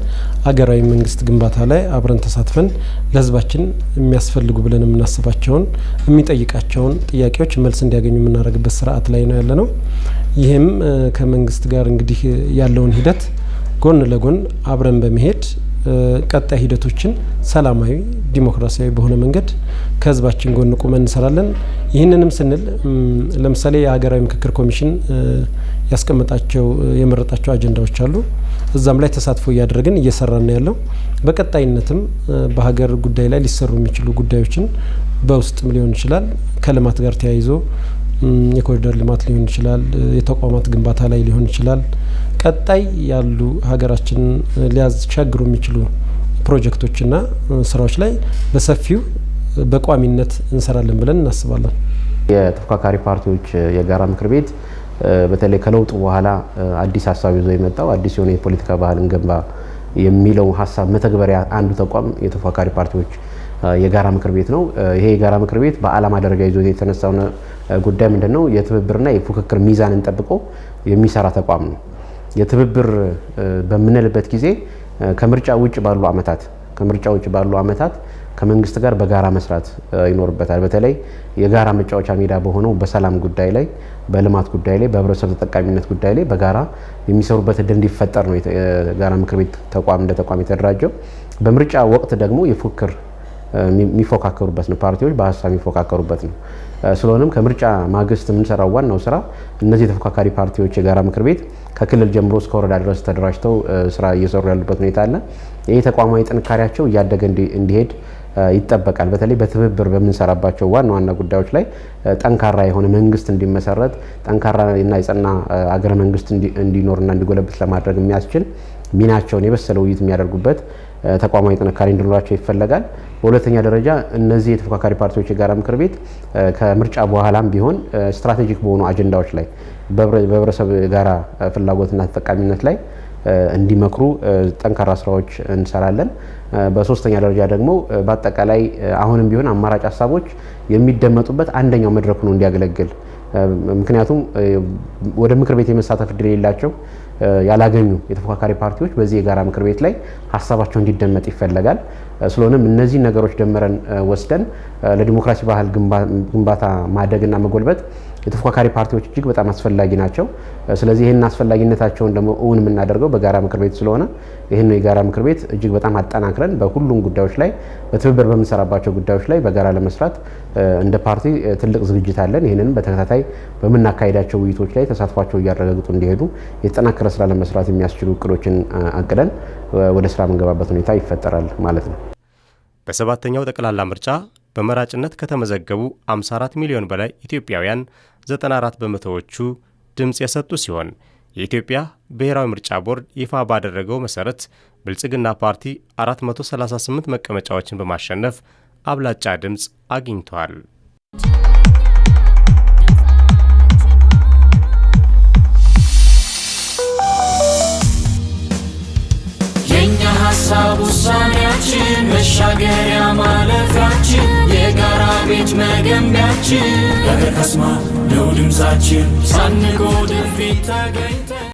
አገራዊ መንግስት ግንባታ ላይ አብረን ተሳትፈን ለህዝባችን የሚያስፈልጉ ብለን የምናስባቸውን የሚጠይቃቸውን ጥያቄዎች መልስ እንዲያገኙ የምናደርግበት ስርዓት ላይ ነው ያለነው። ይህም ከመንግስት ጋር እንግዲህ ያለውን ሂደት ጎን ለጎን አብረን በመሄድ ቀጣይ ሂደቶችን ሰላማዊ ዲሞክራሲያዊ በሆነ መንገድ ከህዝባችን ጎን ቁመን እንሰራለን። ይህንንም ስንል ለምሳሌ የሀገራዊ ምክክር ኮሚሽን ያስቀመጣቸው የመረጣቸው አጀንዳዎች አሉ። እዛም ላይ ተሳትፎ እያደረግን እየሰራን ነው ያለው። በቀጣይነትም በሀገር ጉዳይ ላይ ሊሰሩ የሚችሉ ጉዳዮችን በውስጥም ሊሆን ይችላል፣ ከልማት ጋር ተያይዞ የኮሪደር ልማት ሊሆን ይችላል፣ የተቋማት ግንባታ ላይ ሊሆን ይችላል። ቀጣይ ያሉ ሀገራችን ሊያስቸግሩ የሚችሉ ፕሮጀክቶችና ስራዎች ላይ በሰፊው በቋሚነት እንሰራለን ብለን እናስባለን። የተፎካካሪ ፓርቲዎች የጋራ ምክር ቤት በተለይ ከለውጡ በኋላ አዲስ ሀሳብ ይዞ የመጣው አዲስ የሆነ የፖለቲካ ባህልን ገንባ የሚለው ሀሳብ መተግበሪያ አንዱ ተቋም የተፎካካሪ ፓርቲዎች የጋራ ምክር ቤት ነው። ይሄ የጋራ ምክር ቤት በዓላማ ደረጃ ይዞ የተነሳው ጉዳይ ምንድነው? የትብብርና የፉክክር ሚዛንን ጠብቆ የሚሰራ ተቋም ነው። የትብብር በምንልበት ጊዜ ከምርጫ ውጭ ባሉ አመታት ከመንግስት ጋር በጋራ መስራት ይኖርበታል። በተለይ የጋራ መጫወቻ ሜዳ በሆነው በሰላም ጉዳይ ላይ፣ በልማት ጉዳይ ላይ፣ በህብረተሰብ ተጠቃሚነት ጉዳይ ላይ በጋራ የሚሰሩበት እድል እንዲፈጠር ነው የጋራ ምክር ቤት ተቋም እንደ ተቋም የተደራጀው። በምርጫ ወቅት ደግሞ የፉክክር የሚፎካከሩበት ነው። ፓርቲዎች በሀሳብ የሚፎካከሩበት ነው። ስለሆነም ከምርጫ ማግስት የምንሰራው ዋናው ስራ እነዚህ የተፎካካሪ ፓርቲዎች የጋራ ምክር ቤት ከክልል ጀምሮ እስከ ወረዳ ድረስ ተደራጅተው ስራ እየሰሩ ያሉበት ሁኔታ አለ። ይህ ተቋማዊ ጥንካሬያቸው እያደገ እንዲሄድ ይጠበቃል። በተለይ በትብብር በምንሰራባቸው ዋና ጉዳዮች ላይ ጠንካራ የሆነ መንግስት እንዲመሰረት፣ ጠንካራና የጸና አገረ መንግስት እንዲኖርና እንዲጎለብት ለማድረግ የሚያስችል ሚናቸውን የበሰለ ውይይት የሚያደርጉበት ተቋማዊ ጥንካሬ እንዲኖራቸው ይፈለጋል። በሁለተኛ ደረጃ እነዚህ የተፎካካሪ ፓርቲዎች የጋራ ምክር ቤት ከምርጫ በኋላም ቢሆን ስትራቴጂክ በሆኑ አጀንዳዎች ላይ በህብረተሰብ ጋራ ፍላጎትና ተጠቃሚነት ላይ እንዲመክሩ ጠንካራ ስራዎች እንሰራለን። በሶስተኛ ደረጃ ደግሞ በአጠቃላይ አሁንም ቢሆን አማራጭ ሀሳቦች የሚደመጡበት አንደኛው መድረክ ነው እንዲያገለግል። ምክንያቱም ወደ ምክር ቤት የመሳተፍ እድል የሌላቸው ያላገኙ የተፎካካሪ ፓርቲዎች በዚህ የጋራ ምክር ቤት ላይ ሀሳባቸው እንዲደመጥ ይፈለጋል። ስለሆነም እነዚህ ነገሮች ደምረን ወስደን ለዲሞክራሲ ባህል ግንባታ ማደግና መጎልበት የተፎካካሪ ፓርቲዎች እጅግ በጣም አስፈላጊ ናቸው። ስለዚህ ይህን አስፈላጊነታቸውን ደግሞ እውን የምናደርገው በጋራ ምክር ቤት ስለሆነ ይህን የጋራ ምክር ቤት እጅግ በጣም አጠናክረን በሁሉም ጉዳዮች ላይ በትብብር በምንሰራባቸው ጉዳዮች ላይ በጋራ ለመስራት እንደ ፓርቲ ትልቅ ዝግጅት አለን። ይህንንም በተከታታይ በምናካሄዳቸው ውይይቶች ላይ ተሳትፏቸው እያረጋግጡ እንዲሄዱ የተጠናከረ ስራ ለመስራት የሚያስችሉ እቅዶችን አቅደን ወደ ስራ የምንገባበት ሁኔታ ይፈጠራል ማለት ነው። በሰባተኛው ጠቅላላ ምርጫ በመራጭነት ከተመዘገቡ 54 ሚሊዮን በላይ ኢትዮጵያውያን 94 በመቶዎቹ ድምፅ የሰጡ ሲሆን የኢትዮጵያ ብሔራዊ ምርጫ ቦርድ ይፋ ባደረገው መሰረት ብልጽግና ፓርቲ 438 መቀመጫዎችን በማሸነፍ አብላጫ ድምፅ አግኝቷል። የኛ ሐሳብ ውሳኔያችን መሻገሪያ ማለፊያችን የጋራ ቤት መገንቢያችን ለከስማ ነው ድምፃችን ሳንጎድል ፊት ተገኝተን